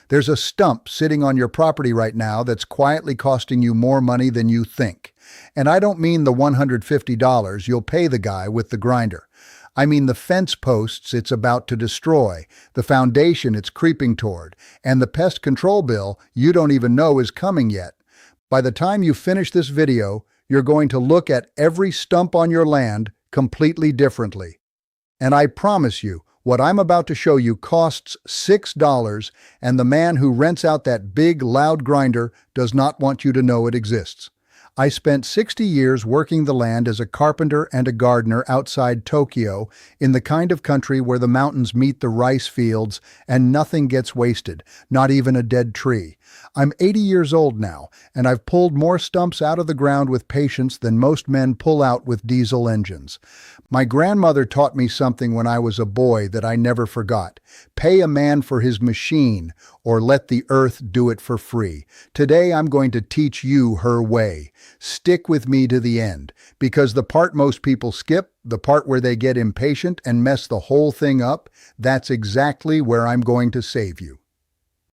There's a stump sitting on your property right now that's quietly costing you more money than you think. And I don't mean the $150 you'll pay the guy with the grinder. I mean the fence posts it's about to destroy, the foundation it's creeping toward, and the pest control bill you don't even know is coming yet. By the time you finish this video, you're going to look at every stump on your land completely differently. And I promise you, what I'm about to show you costs $6, and the man who rents out that big, loud grinder does not want you to know it exists. I spent 60 years working the land as a carpenter and a gardener outside Tokyo, in the kind of country where the mountains meet the rice fields and nothing gets wasted, not even a dead tree. I'm 80 years old now, and I've pulled more stumps out of the ground with patience than most men pull out with diesel engines. My grandmother taught me something when I was a boy that I never forgot. Pay a man for his machine, or let the earth do it for free. Today I'm going to teach you her way. Stick with me to the end, because the part most people skip, the part where they get impatient and mess the whole thing up, that's exactly where I'm going to save you.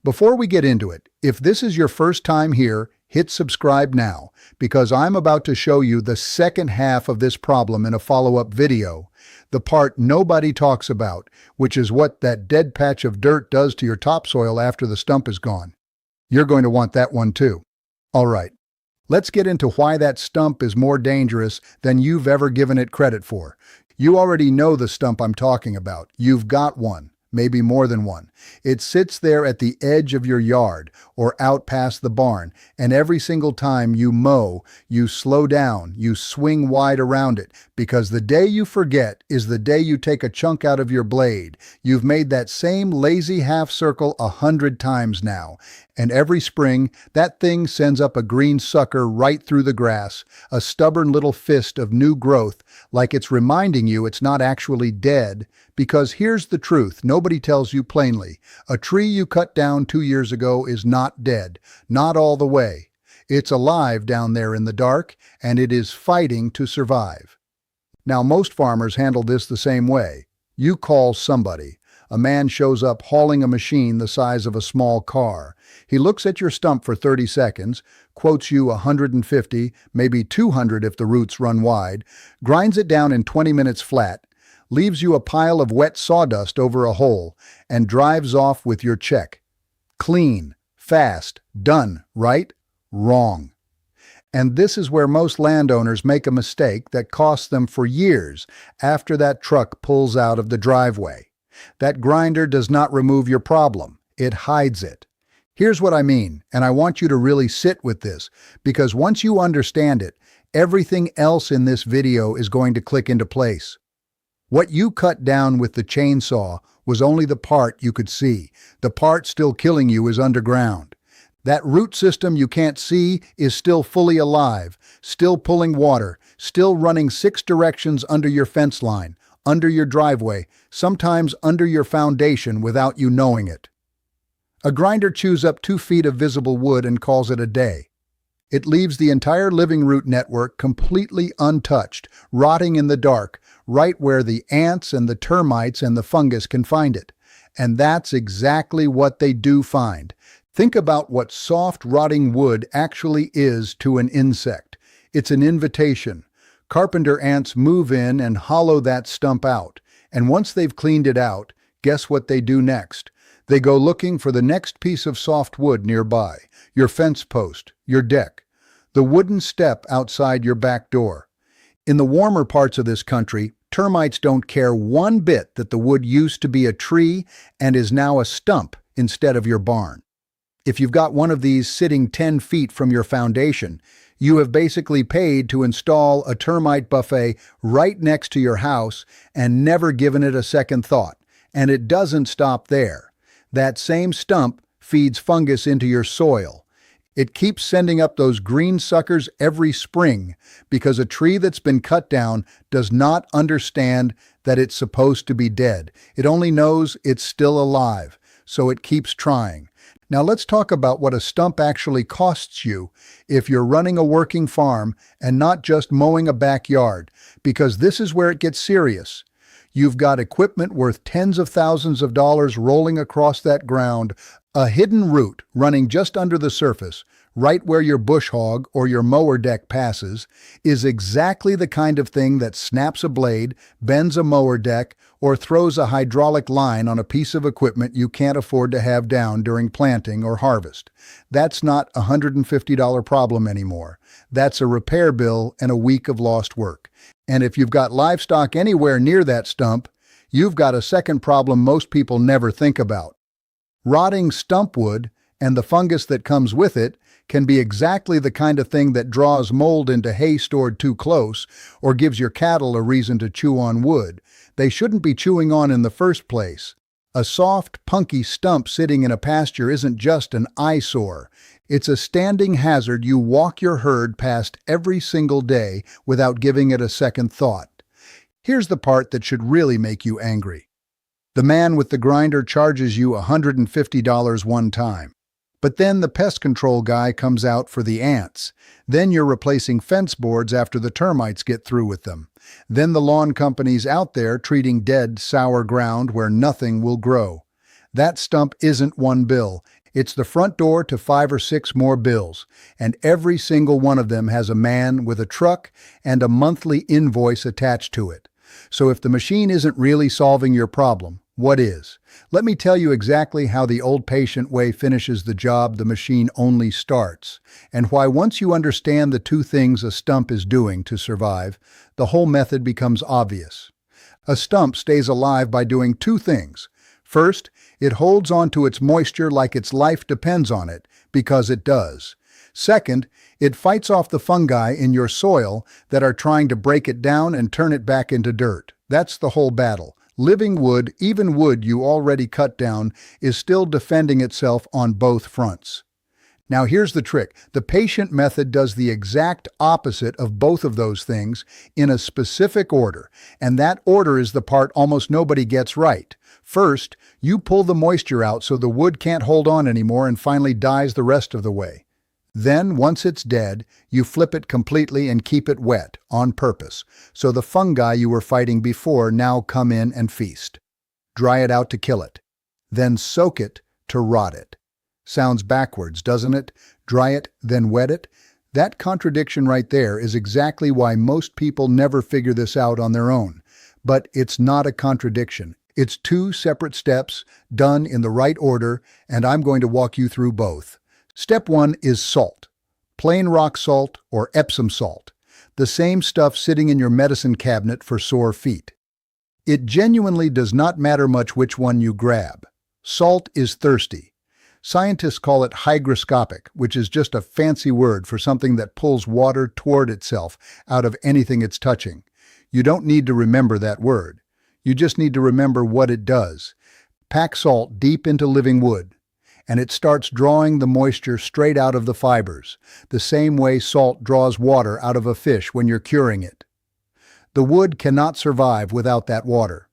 Before we get into it, if this is your first time here, hit subscribe now, because I'm about to show you the second half of this problem in a follow-up video, the part nobody talks about, which is what that dead patch of dirt does to your topsoil after the stump is gone. You're going to want that one too. All right, let's get into why that stump is more dangerous than you've ever given it credit for. You already know the stump I'm talking about. You've got one. Maybe more than one. It sits there at the edge of your yard or out past the barn, and every single time you mow, you slow down, you swing wide around it, because the day you forget is the day you take a chunk out of your blade. You've made that same lazy half circle 100 times now, and every spring, that thing sends up a green sucker right through the grass, a stubborn little fist of new growth, like it's reminding you it's not actually dead. Because here's the truth nobody tells you plainly. A tree you cut down 2 years ago is not dead, not all the way. It's alive down there in the dark, and it is fighting to survive. Now, most farmers handle this the same way. You call somebody. A man shows up hauling a machine the size of a small car. He looks at your stump for 30 seconds, quotes you 150, maybe 200 if the roots run wide, grinds it down in 20 minutes flat, leaves you a pile of wet sawdust over a hole, and drives off with your check. Clean, fast, done, right? Wrong. And this is where most landowners make a mistake that costs them for years after that truck pulls out of the driveway. That grinder does not remove your problem. It hides it. Here's what I mean, and I want you to really sit with this, because once you understand it, everything else in this video is going to click into place. What you cut down with the chainsaw was only the part you could see. The part still killing you is underground. That root system you can't see is still fully alive, still pulling water, still running 6 directions under your fence line, under your driveway, sometimes under your foundation without you knowing it. A grinder chews up 2 feet of visible wood and calls it a day. It leaves the entire living root network completely untouched, rotting in the dark, right where the ants and the termites and the fungus can find it. And that's exactly what they do find. Think about what soft, rotting wood actually is to an insect. It's an invitation. Carpenter ants move in and hollow that stump out. And once they've cleaned it out, guess what they do next? They go looking for the next piece of soft wood nearby, your fence post, your deck, the wooden step outside your back door. In the warmer parts of this country, termites don't care one bit that the wood used to be a tree and is now a stump instead of your barn. If you've got one of these sitting 10 feet from your foundation, you have basically paid to install a termite buffet right next to your house and never given it a second thought. And it doesn't stop there. That same stump feeds fungus into your soil. It keeps sending up those green suckers every spring because a tree that's been cut down does not understand that it's supposed to be dead. It only knows it's still alive, so it keeps trying. Now let's talk about what a stump actually costs you if you're running a working farm and not just mowing a backyard, because this is where it gets serious. You've got equipment worth tens of thousands of dollars rolling across that ground, A hidden root running just under the surface, right where your bush hog or your mower deck passes, is exactly the kind of thing that snaps a blade, bends a mower deck, or throws a hydraulic line on a piece of equipment you can't afford to have down during planting or harvest. That's not a $150 problem anymore. That's a repair bill and a week of lost work. And if you've got livestock anywhere near that stump, you've got a second problem most people never think about. Rotting stump wood and the fungus that comes with it can be exactly the kind of thing that draws mold into hay stored too close or gives your cattle a reason to chew on wood they shouldn't be chewing on in the first place. A soft, punky stump sitting in a pasture isn't just an eyesore. It's a standing hazard you walk your herd past every single day without giving it a second thought. Here's the part that should really make you angry. The man with the grinder charges you $150 one time. But then the pest control guy comes out for the ants. Then you're replacing fence boards after the termites get through with them. Then the lawn company's out there treating dead, sour ground where nothing will grow. That stump isn't one bill. It's the front door to 5 or 6 more bills, and every single one of them has a man with a truck and a monthly invoice attached to it. So if the machine isn't really solving your problem, what is? Let me tell you exactly how the old-fashioned way finishes the job the machine only starts, and why once you understand the two things a stump is doing to survive, the whole method becomes obvious. A stump stays alive by doing two things. First, it holds on to its moisture like its life depends on it, because it does. Second, it fights off the fungi in your soil that are trying to break it down and turn it back into dirt. That's the whole battle. Living wood, even wood you already cut down, is still defending itself on both fronts. Now here's the trick. The patient method does the exact opposite of both of those things in a specific order, and that order is the part almost nobody gets right. First, you pull the moisture out so the wood can't hold on anymore and finally dies the rest of the way. Then, once it's dead, you flip it completely and keep it wet, on purpose, so the fungi you were fighting before now come in and feast. Dry it out to kill it. Then soak it to rot it. Sounds backwards, doesn't it? Dry it, then wet it? That contradiction right there is exactly why most people never figure this out on their own. But it's not a contradiction. It's two separate steps, done in the right order, and I'm going to walk you through both. Step 1 is salt. Plain rock salt or Epsom salt. The same stuff sitting in your medicine cabinet for sore feet. It genuinely does not matter much which one you grab. Salt is thirsty. Scientists call it hygroscopic, which is just a fancy word for something that pulls water toward itself out of anything it's touching. You don't need to remember that word. You just need to remember what it does. Pack salt deep into living wood, and it starts drawing the moisture straight out of the fibers, the same way salt draws water out of a fish when you're curing it. The wood cannot survive without that water.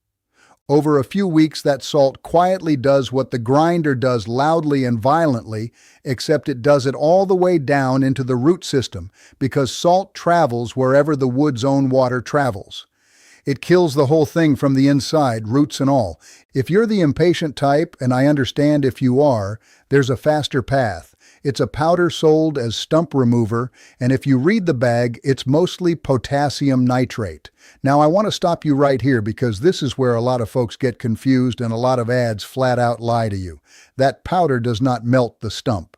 Over a few weeks, that salt quietly does what the grinder does loudly and violently, except it does it all the way down into the root system, because salt travels wherever the wood's own water travels. It kills the whole thing from the inside, roots and all. If you're the impatient type, and I understand if you are, there's a faster path. It's a powder sold as stump remover, and if you read the bag, it's mostly potassium nitrate. Now I want to stop you right here because this is where a lot of folks get confused and a lot of ads flat out lie to you. That powder does not melt the stump.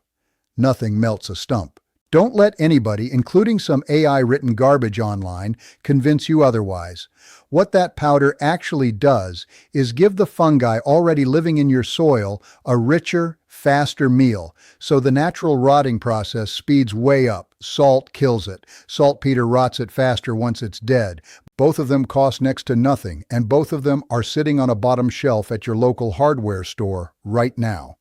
Nothing melts a stump. Don't let anybody, including some AI-written garbage online, convince you otherwise. What that powder actually does is give the fungi already living in your soil a richer, faster meal, so the natural rotting process speeds way up. Salt kills it. Saltpeter rots it faster once it's dead. Both of them cost next to nothing, and both of them are sitting on a bottom shelf at your local hardware store right now.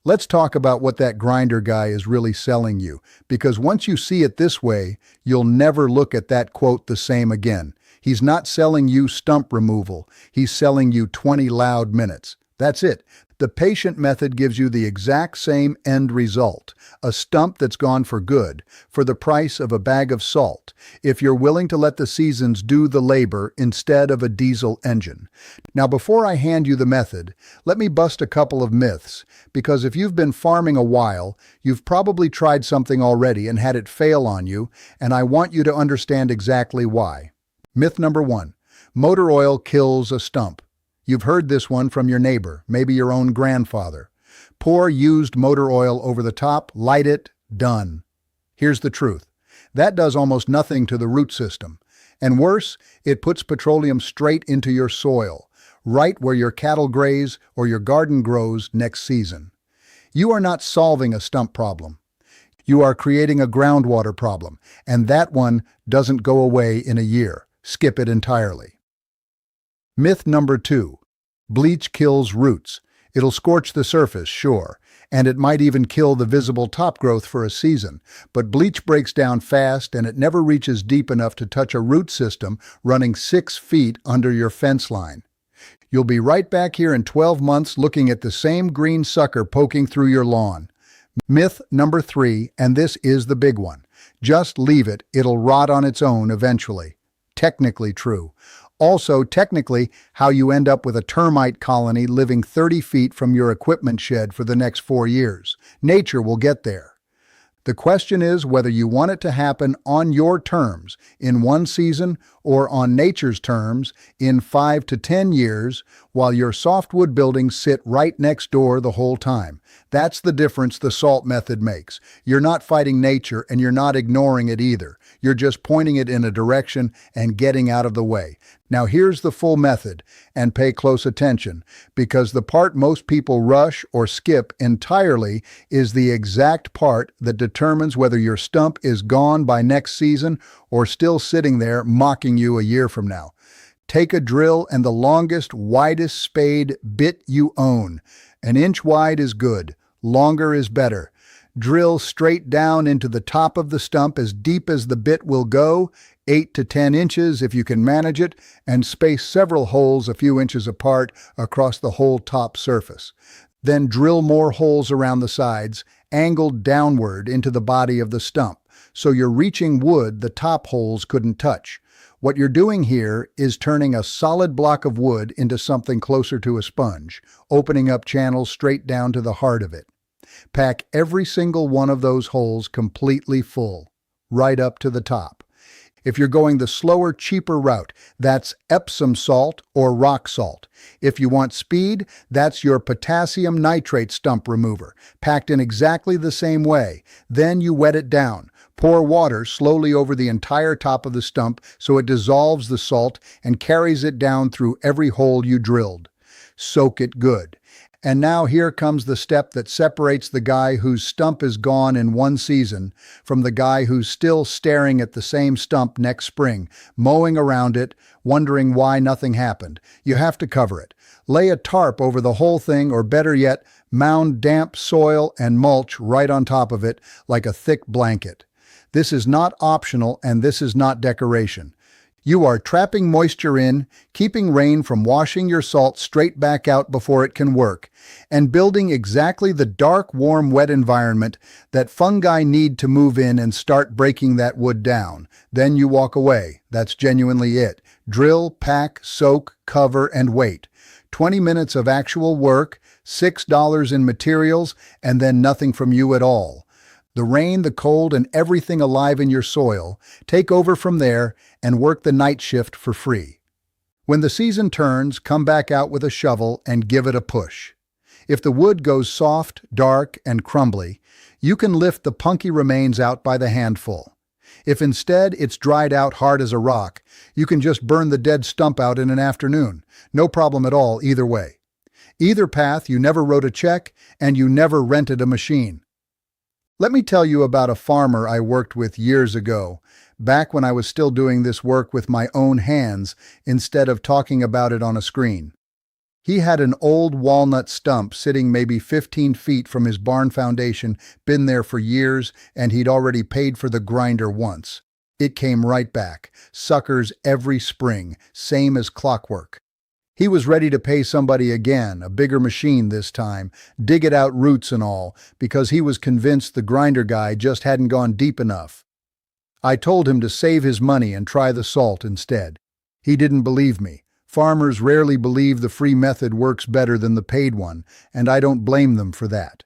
Let's talk about what that grinder guy is really selling you, because once you see it this way, you'll never look at that quote the same again. He's not selling you stump removal. He's selling you 20 loud minutes. That's it. The patient method gives you the exact same end result, a stump that's gone for good, for the price of a bag of salt, if you're willing to let the seasons do the labor instead of a diesel engine. Now, before I hand you the method, let me bust a couple of myths, because if you've been farming a while, you've probably tried something already and had it fail on you, and I want you to understand exactly why. Myth number 1. Motor oil kills a stump. You've heard this one from your neighbor, maybe your own grandfather. Pour used motor oil over the top, light it, done. Here's the truth. That does almost nothing to the root system. And worse, it puts petroleum straight into your soil, right where your cattle graze or your garden grows next season. You are not solving a stump problem. You are creating a groundwater problem, and that one doesn't go away in a year. Skip it entirely. Myth number 2. Bleach kills roots. It'll scorch the surface, sure, and it might even kill the visible top growth for a season, but bleach breaks down fast and it never reaches deep enough to touch a root system running 6 feet under your fence line. You'll be right back here in 12 months looking at the same green sucker poking through your lawn. Myth number 3, and this is the big one. Just leave it, it'll rot on its own eventually. Technically true. Also, technically, how you end up with a termite colony living 30 feet from your equipment shed for the next 4 years. Nature will get there. The question is whether you want it to happen on your terms, in one season, or on nature's terms, in 5 to 10 years, while your softwood buildings sit right next door the whole time. That's the difference the salt method makes. You're not fighting nature and you're not ignoring it either. You're just pointing it in a direction and getting out of the way. Now here's the full method, and pay close attention, because the part most people rush or skip entirely is the exact part that determines whether your stump is gone by next season or still sitting there mocking you a year from now. Take a drill and the longest, widest spade bit you own. An inch wide is good, longer is better. Drill straight down into the top of the stump as deep as the bit will go, 8 to 10 inches if you can manage it, and space several holes a few inches apart across the whole top surface. Then drill more holes around the sides, angled downward into the body of the stump, so you're reaching wood the top holes couldn't touch. What you're doing here is turning a solid block of wood into something closer to a sponge, opening up channels straight down to the heart of it. Pack every single one of those holes completely full, right up to the top. If you're going the slower, cheaper route, that's Epsom salt or rock salt. If you want speed, that's your potassium nitrate stump remover, packed in exactly the same way. Then you wet it down. Pour water slowly over the entire top of the stump so it dissolves the salt and carries it down through every hole you drilled. Soak it good. And now here comes the step that separates the guy whose stump is gone in one season from the guy who's still staring at the same stump next spring, mowing around it, wondering why nothing happened. You have to cover it. Lay a tarp over the whole thing, or better yet, mound damp soil and mulch right on top of it like a thick blanket. This is not optional, and this is not decoration. You are trapping moisture in, keeping rain from washing your salt straight back out before it can work, and building exactly the dark, warm, wet environment that fungi need to move in and start breaking that wood down. Then you walk away. That's genuinely it. Drill, pack, soak, cover, and wait. 20 minutes of actual work, $6 in materials, and then nothing from you at all. The rain, the cold, and everything alive in your soil take over from there and work the night shift for free. When the season turns, come back out with a shovel and give it a push. If the wood goes soft, dark, and crumbly, you can lift the punky remains out by the handful. If instead it's dried out hard as a rock, you can just burn the dead stump out in an afternoon. No problem at all either way. Either path, you never wrote a check and you never rented a machine. Let me tell you about a farmer I worked with years ago, back when I was still doing this work with my own hands instead of talking about it on a screen. He had an old walnut stump sitting maybe 15 feet from his barn foundation, been there for years, and he'd already paid for the grinder once. It came right back, suckers every spring, same as clockwork. He was ready to pay somebody again, a bigger machine this time, dig it out roots and all, because he was convinced the grinder guy just hadn't gone deep enough. I told him to save his money and try the salt instead. He didn't believe me. Farmers rarely believe the free method works better than the paid one, and I don't blame them for that.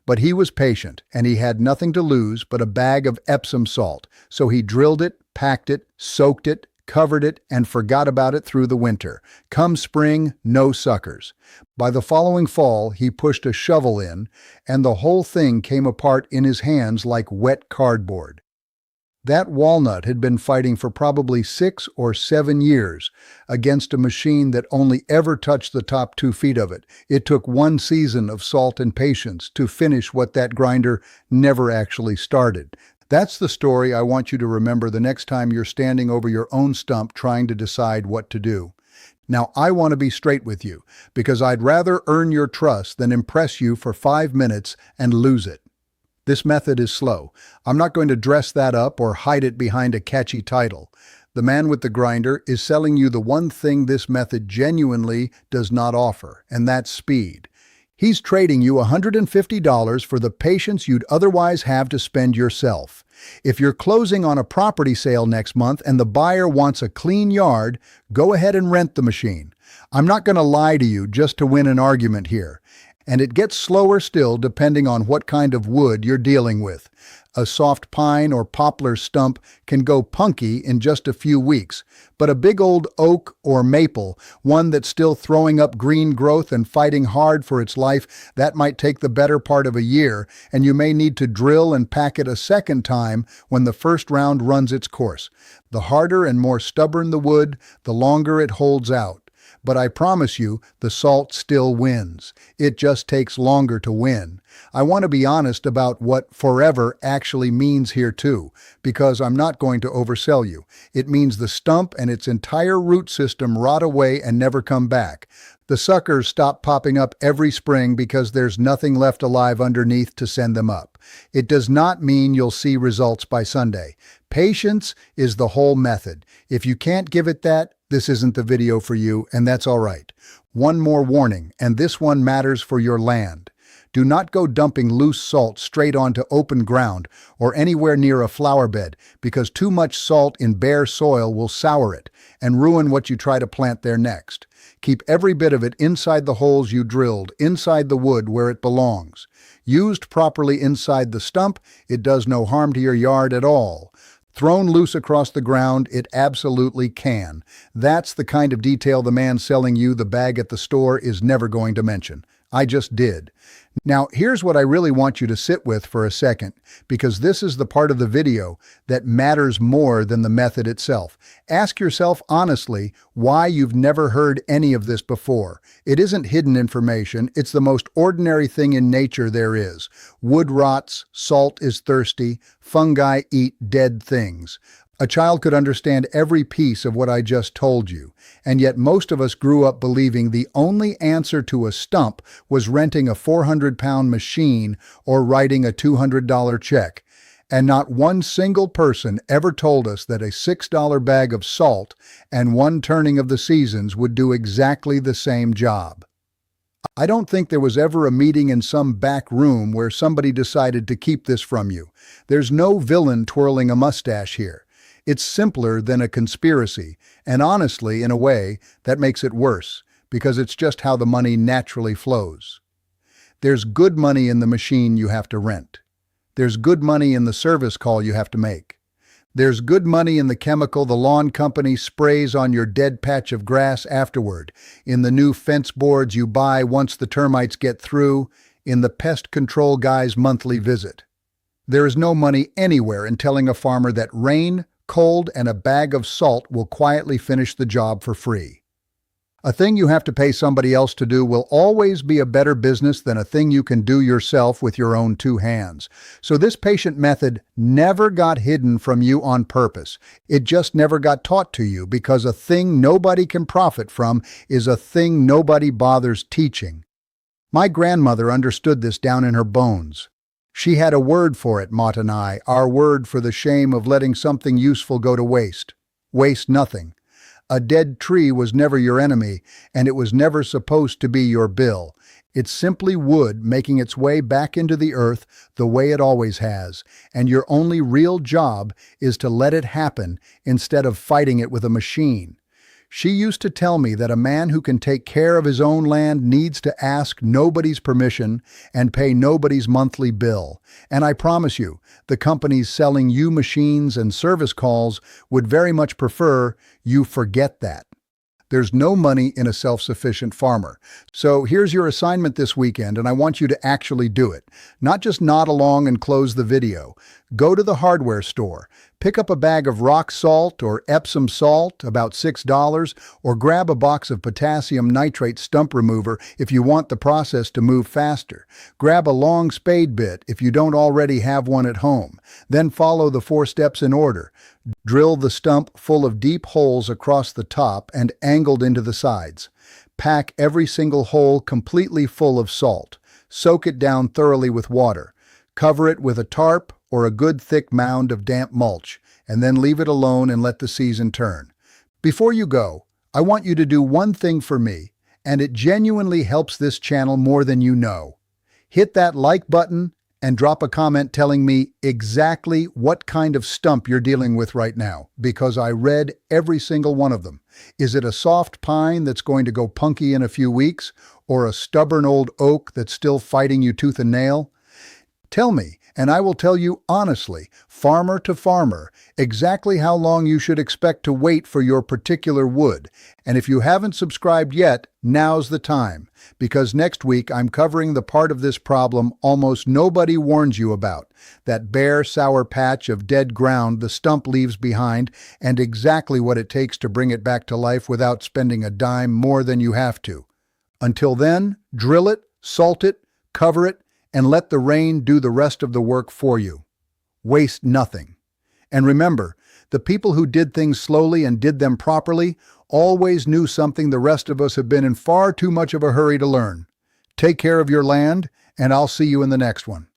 But he was patient, and he had nothing to lose but a bag of Epsom salt, so he drilled it, packed it, soaked it, covered it, and forgot about it through the winter. Come spring, no suckers. By the following fall, he pushed a shovel in, and the whole thing came apart in his hands like wet cardboard. That walnut had been fighting for probably 6 or 7 years against a machine that only ever touched the top 2 feet of it. It took 1 season of salt and patience to finish what that grinder never actually started. That's the story I want you to remember the next time you're standing over your own stump trying to decide what to do. Now, I want to be straight with you, because I'd rather earn your trust than impress you for 5 minutes and lose it. This method is slow. I'm not going to dress that up or hide it behind a catchy title. The man with the grinder is selling you the one thing this method genuinely does not offer, and that's speed. He's trading you $150 for the patience you'd otherwise have to spend yourself. If you're closing on a property sale next month and the buyer wants a clean yard, go ahead and rent the machine. I'm not going to lie to you just to win an argument here. And it gets slower still depending on what kind of wood you're dealing with. A soft pine or poplar stump can go punky in just a few weeks, but a big old oak or maple, one that's still throwing up green growth and fighting hard for its life, that might take the better part of a year, and you may need to drill and pack it a second time when the first round runs its course. The harder and more stubborn the wood, the longer it holds out. But I promise you, the salt still wins. It just takes longer to win. I want to be honest about what forever actually means here too, because I'm not going to oversell you. It means the stump and its entire root system rot away and never come back. The suckers stop popping up every spring because there's nothing left alive underneath to send them up. It does not mean you'll see results by Sunday. Patience is the whole method. If you can't give it that, this isn't the video for you, and that's all right. One more warning, and this one matters for your land. Do not go dumping loose salt straight onto open ground or anywhere near a flower bed, because too much salt in bare soil will sour it and ruin what you try to plant there next. Keep every bit of it inside the holes you drilled, inside the wood where it belongs. Used properly inside the stump, it does no harm to your yard at all. Thrown loose across the ground, it absolutely can. That's the kind of detail the man selling you the bag at the store is never going to mention. I just did. Now, here's what I really want you to sit with for a second, because this is the part of the video that matters more than the method itself. Ask yourself honestly why you've never heard any of this before. It isn't hidden information, it's the most ordinary thing in nature there is. Wood rots, salt is thirsty, fungi eat dead things. A child could understand every piece of what I just told you, and yet most of us grew up believing the only answer to a stump was renting a 400-pound machine or writing a $200 check. And not one single person ever told us that a $6 bag of salt and 1 turning of the seasons would do exactly the same job. I don't think there was ever a meeting in some back room where somebody decided to keep this from you. There's no villain twirling a mustache here. It's simpler than a conspiracy, and honestly, in a way, that makes it worse, because it's just how the money naturally flows. There's good money in the machine you have to rent. There's good money in the service call you have to make. There's good money in the chemical the lawn company sprays on your dead patch of grass afterward, in the new fence boards you buy once the termites get through, in the pest control guy's monthly visit. There is no money anywhere in telling a farmer that rain, cold, and a bag of salt will quietly finish the job for free. A thing you have to pay somebody else to do will always be a better business than a thing you can do yourself with your own 2 hands. So this patient method never got hidden from you on purpose. It just never got taught to you, because a thing nobody can profit from is a thing nobody bothers teaching. My grandmother understood this down in her bones. She had a word for it, Mott and I, our word for the shame of letting something useful go to waste. Waste nothing. A dead tree was never your enemy, and it was never supposed to be your bill. It's simply wood making its way back into the earth the way it always has, and your only real job is to let it happen instead of fighting it with a machine. She used to tell me that a man who can take care of his own land needs to ask nobody's permission and pay nobody's monthly bill. And I promise you, the companies selling you machines and service calls would very much prefer you forget that. There's no money in a self-sufficient farmer. So here's your assignment this weekend, and I want you to actually do it. Not just nod along and close the video. Go to the hardware store, pick up a bag of rock salt or Epsom salt, about $6, or grab a box of potassium nitrate stump remover if you want the process to move faster. Grab a long spade bit if you don't already have one at home. Then follow the 4 steps in order. Drill the stump full of deep holes across the top and angled into the sides. Pack every single hole completely full of salt. Soak it down thoroughly with water. Cover it with a tarp or a good thick mound of damp mulch, and then leave it alone and let the season turn. Before you go, I want you to do one thing for me, and it genuinely helps this channel more than you know. Hit that like button and drop a comment telling me exactly what kind of stump you're dealing with right now, because I read every single one of them. Is it a soft pine that's going to go punky in a few weeks, or a stubborn old oak that's still fighting you tooth and nail? Tell me, and I will tell you honestly, farmer to farmer, exactly how long you should expect to wait for your particular wood. And if you haven't subscribed yet, now's the time, because next week I'm covering the part of this problem almost nobody warns you about, that bare, sour patch of dead ground the stump leaves behind, and exactly what it takes to bring it back to life without spending a dime more than you have to. Until then, drill it, salt it, cover it, and let the rain do the rest of the work for you. Waste nothing. And remember, the people who did things slowly and did them properly always knew something the rest of us have been in far too much of a hurry to learn. Take care of your land, and I'll see you in the next one.